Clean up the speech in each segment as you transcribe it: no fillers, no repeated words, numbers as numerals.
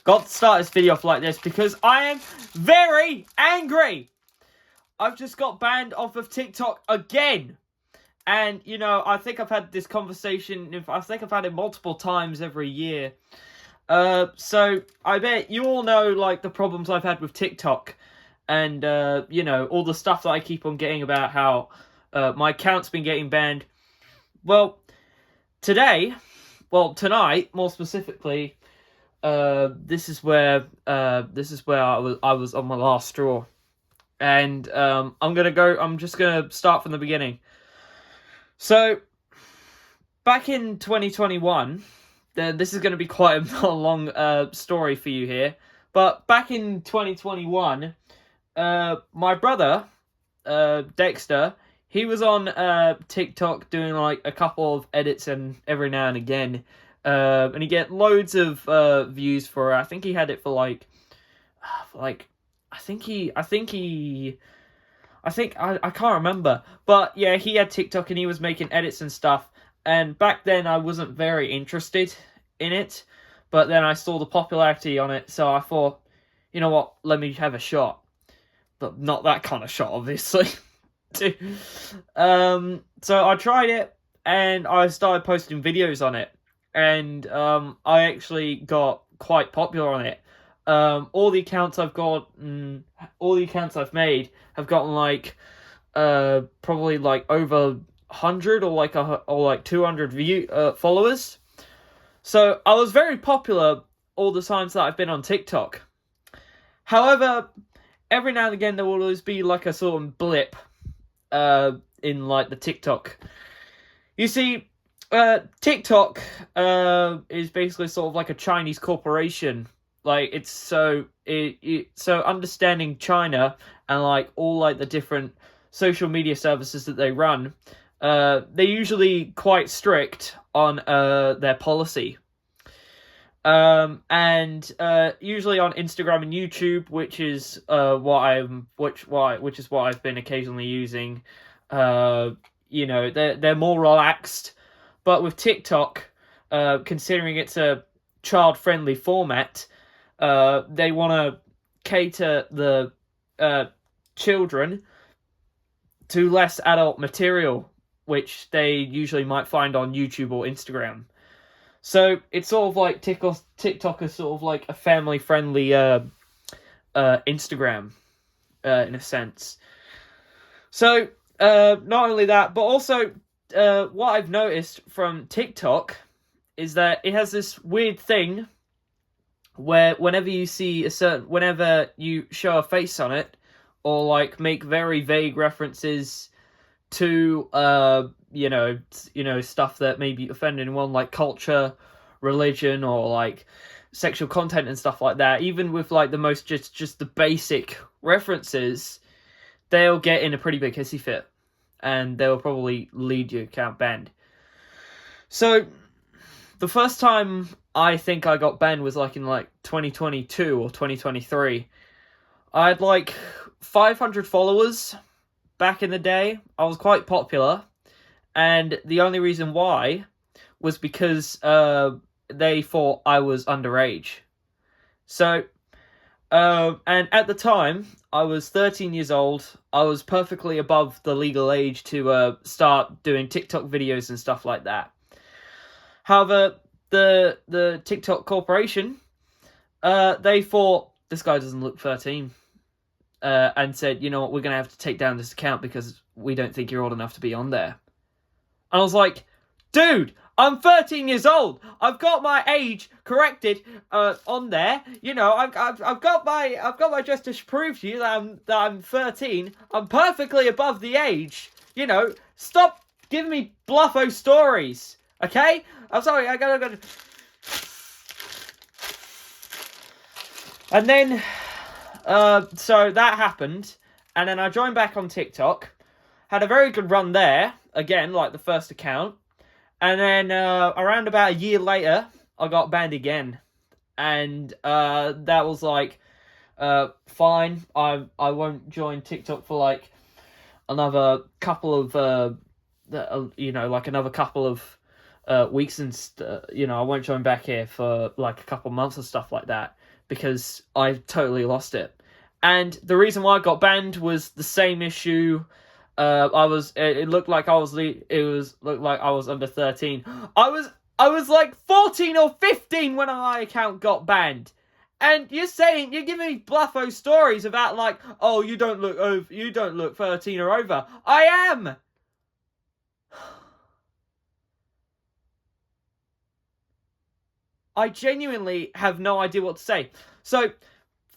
got to start this video off like this because I am very angry. I've just got banned off of TikTok again. And, you know, I think I've had this conversation, I think I've had it multiple times every year. So I bet you all know, like, the problems I've had with TikTok. And, you know, all the stuff that I keep on getting about how my account's been getting banned. Well, tonight, more specifically, this is where I was on my last straw. And I'm just gonna start from the beginning. So, back in 2021, this is going to be quite a long story for you here, but back in 2021, my brother, Dexter, he was on TikTok doing like a couple of edits and every now and again, and he get loads of views for it. I think he had it for I can't remember, but yeah, he had TikTok and he was making edits and stuff, and back then I wasn't very interested in it, but then I saw the popularity on it, so I thought, you know what, let me have a shot, but not that kind of shot, obviously. So I tried it, and I started posting videos on it, and I actually got quite popular on it. All the accounts I've made have gotten like probably like over 100 or like 200 followers. So I was very popular all the times that I've been on TikTok. However, every now and again there will always be like a sort of blip in like the TikTok. You see, TikTok is basically sort of like a Chinese corporation. Like, it's so understanding China and like all like the different social media services that they run, they're usually quite strict on their policy. And usually on Instagram and YouTube, which is what I've been occasionally using. You know, they're more relaxed, but with TikTok, considering it's a child-friendly format, they want to cater the children to less adult material, which they usually might find on YouTube or Instagram. So it's sort of like TikTok is sort of like a family-friendly Instagram, in a sense. So not only that, but also what I've noticed from TikTok is that it has this weird thing where whenever you show a face on it, or like make very vague references to you know stuff that may be offending one, like culture, religion, or like sexual content and stuff like that, even with like the most just the basic references, they'll get in a pretty big hissy fit, and they'll probably lead your account banned. So the first time I think I got banned was like in like 2022 or 2023. I had like 500 followers back in the day. I was quite popular, and the only reason why was because they thought I was underage. So, and at the time, I was 13 years old. I was perfectly above the legal age to start doing TikTok videos and stuff like that. However, the TikTok corporation, they thought, this guy doesn't look 13, and said, you know what, we're going to have to take down this account because we don't think you're old enough to be on there. And I was like, dude, I'm 13 years old. I've got my age corrected on there. You know, I've got my just to prove to you that I'm 13. I'm perfectly above the age. You know, stop giving me bluffo stories. Okay? I'm sorry, I gotta... And then, so that happened, and then I joined back on TikTok, had a very good run there, again, like the first account, and then around about a year later, I got banned again, and that was like, fine, I won't join TikTok for like another couple of, another couple of weeks, and I won't join back here for like a couple months and stuff like that, because I totally lost it. And the reason why I got banned was the same issue. It looked like I was under 13. I was like 14 or 15 when my account got banned. And you're giving me bluffo stories about like, oh, you don't look 13 or over. I am. I genuinely have no idea what to say. So,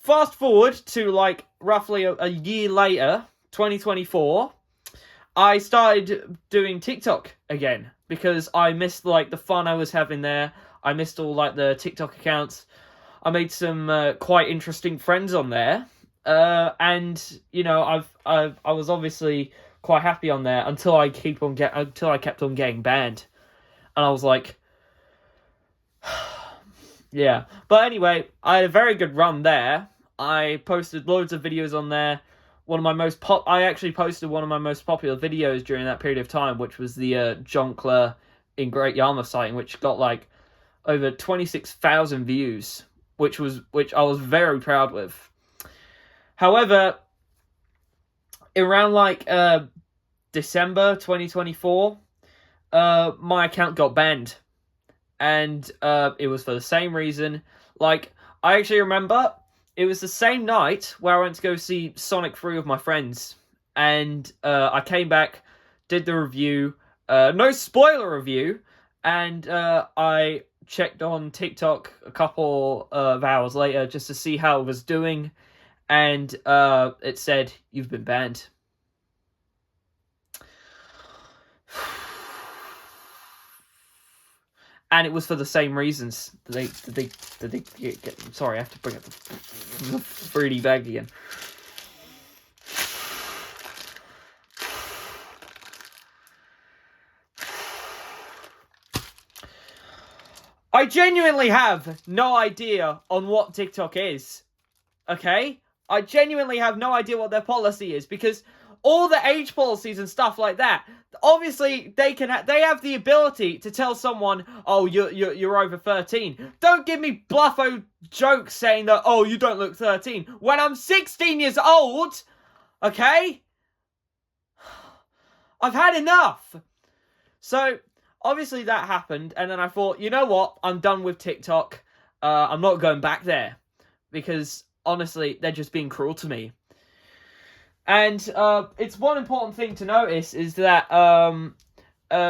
fast forward to like roughly a year later, 2024, I started doing TikTok again because I missed like the fun I was having there. I missed all like the TikTok accounts. I made some quite interesting friends on there, and you know I was obviously quite happy on there until I kept on getting banned, and I was like, yeah. But anyway, I had a very good run there. I posted loads of videos on there. I actually posted one of my most popular videos during that period of time, which was the Jonkler in Great Yarmouth sighting, which got like over 26,000 views, which I was very proud with. However, around like December 2024, my account got banned, and it was for the same reason. Like, I actually remember it was the same night where I went to go see Sonic 3 with my friends, and I came back, did the review, no spoiler review, and I checked on TikTok a couple of hours later just to see how it was doing, and it said, "You've been banned." And it was for the same reasons. Did they get? Sorry, I have to bring up the 3D bag again. I genuinely have no idea on what TikTok is. Okay? I genuinely have no idea what their policy is, because all the age policies and stuff like that, obviously they have the ability to tell someone, oh, you're over 13. Don't give me bluffo jokes saying that, oh, you don't look 13 when I'm 16 years old. Okay? I've had enough. So obviously that happened, and then I thought, you know what? I'm done with TikTok. I'm not going back there, because honestly, they're just being cruel to me. And it's one important thing to notice is that,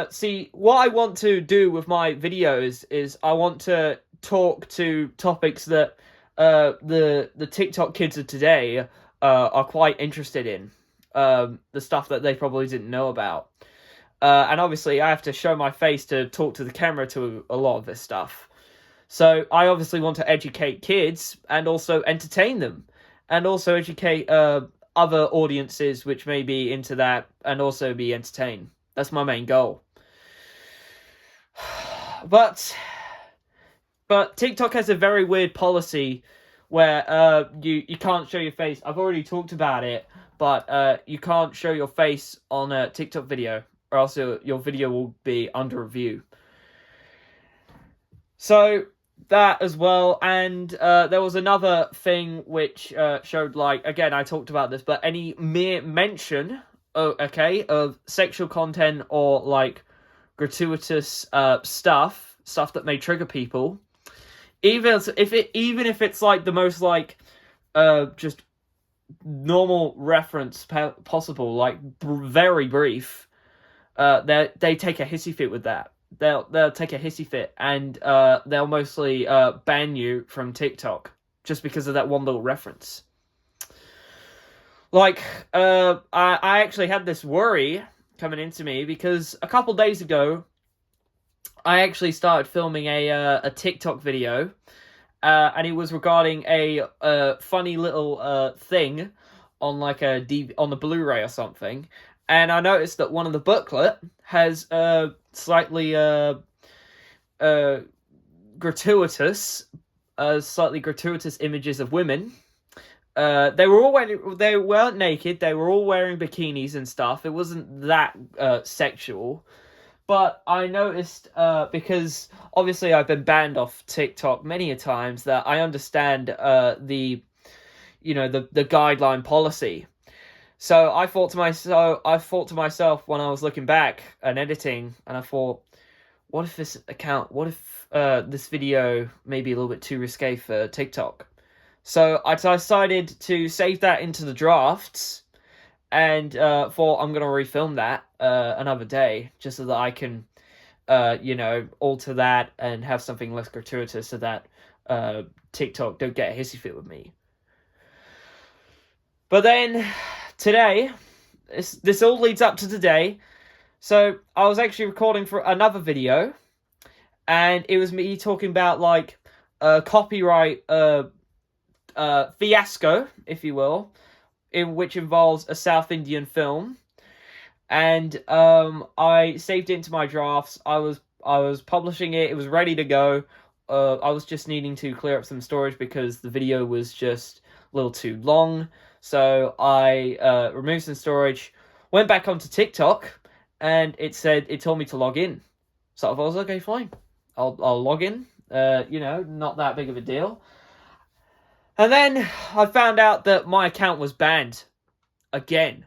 see, what I want to do with my videos is I want to talk to topics that the TikTok kids of today are quite interested in. The stuff that they probably didn't know about. And obviously, I have to show my face to talk to the camera to a lot of this stuff. So I obviously want to educate kids and also entertain them. And also educate other audiences which may be into that and also be entertained. That's my main goal. But TikTok has a very weird policy where you can't show your face. I've already talked about it, but you can't show your face on a TikTok video, or else your video will be under review. So that as well, and there was another thing which showed, like, again, I talked about this, but any mere mention of sexual content or like gratuitous stuff that may trigger people, even if it's like the most like just normal reference possible, like very brief, they take a hissy fit with that. They'll take a hissy fit, and they'll mostly ban you from TikTok just because of that one little reference. Like, I actually had this worry coming into me because a couple days ago, I actually started filming a TikTok video, and it was regarding a funny little thing on like on the Blu-ray or something. And I noticed that one of the booklet has slightly gratuitous images of women. They weren't naked. They were all wearing bikinis and stuff. It wasn't that sexual, But I noticed, because obviously I've been banned off TikTok many a times, that I understand the guideline policy. So I thought to myself when I was looking back and editing, and I thought, what if this video may be a little bit too risque for TikTok? So I decided to save that into the drafts, and thought I'm gonna refilm that another day, just so that I can, alter that and have something less gratuitous, so that TikTok don't get a hissy fit with me. But then today, this all leads up to today. So I was actually recording for another video, and it was me talking about like a copyright fiasco, if you will, in which involves a South Indian film, and I saved it into my drafts. I was publishing it. It was ready to go. I was just needing to clear up some storage because the video was just a little too long. So I removed some storage, went back onto TikTok, and it told me to log in. So I was okay, fine. I'll log in. Not that big of a deal. And then I found out that my account was banned again.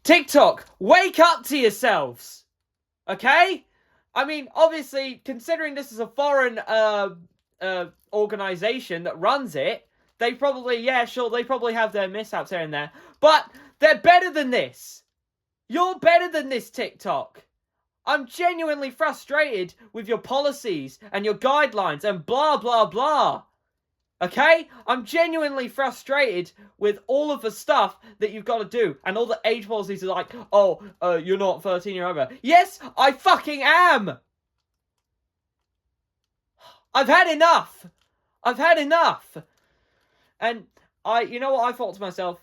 TikTok, wake up to yourselves, okay? I mean, obviously, considering this is a foreign organization that runs it, they probably have their mishaps here and there, but they're better than this. You're better than this, TikTok. I'm genuinely frustrated with your policies and your guidelines and blah, blah, blah. Okay? I'm genuinely frustrated with all of the stuff that you've got to do. And all the age policies are like, you're not 13 or over. Yes, I fucking am! I've had enough! And you know what I thought to myself?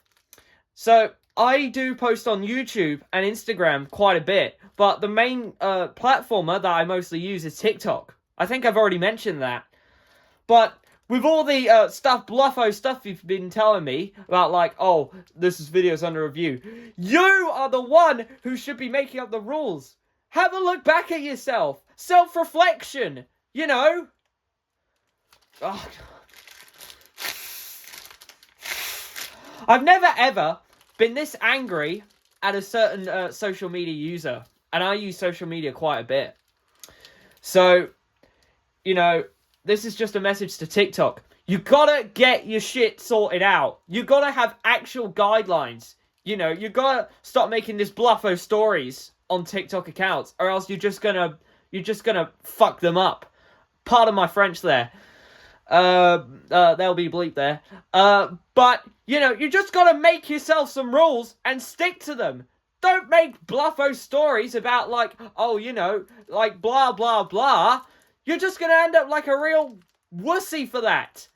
So, I do post on YouTube and Instagram quite a bit, but the main platformer that I mostly use is TikTok. I think I've already mentioned that. But with all the bluffo stuff you've been telling me about, like, this video's under review, you are the one who should be making up the rules. Have a look back at yourself. Self-reflection, you know? Oh, I've never ever been this angry at a certain social media user, and I use social media quite a bit. So, this is just a message to TikTok. You gotta get your shit sorted out. You gotta have actual guidelines. You gotta stop making this bluffo stories on TikTok accounts, or else you're just gonna fuck them up. Pardon my French there. There'll be bleep there. But, you just gotta make yourself some rules and stick to them. Don't make bluffo stories about, like, like, blah, blah, blah. You're just gonna end up like a real wussy for that.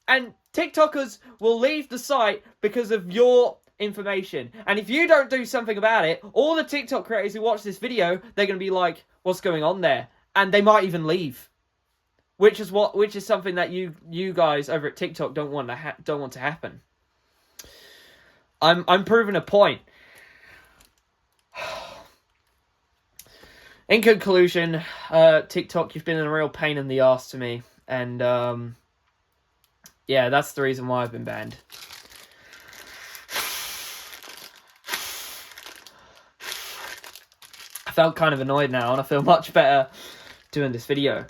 And TikTokers will leave the site because of your information. And if you don't do something about it, all the TikTok creators who watch this video, they're gonna be like, what's going on there? And they might even leave. Which is something that you guys over at TikTok don't want to happen. I'm proving a point. In conclusion, TikTok, you've been a real pain in the ass to me, and yeah, that's the reason why I've been banned. I felt kind of annoyed now, and I feel much better doing this video.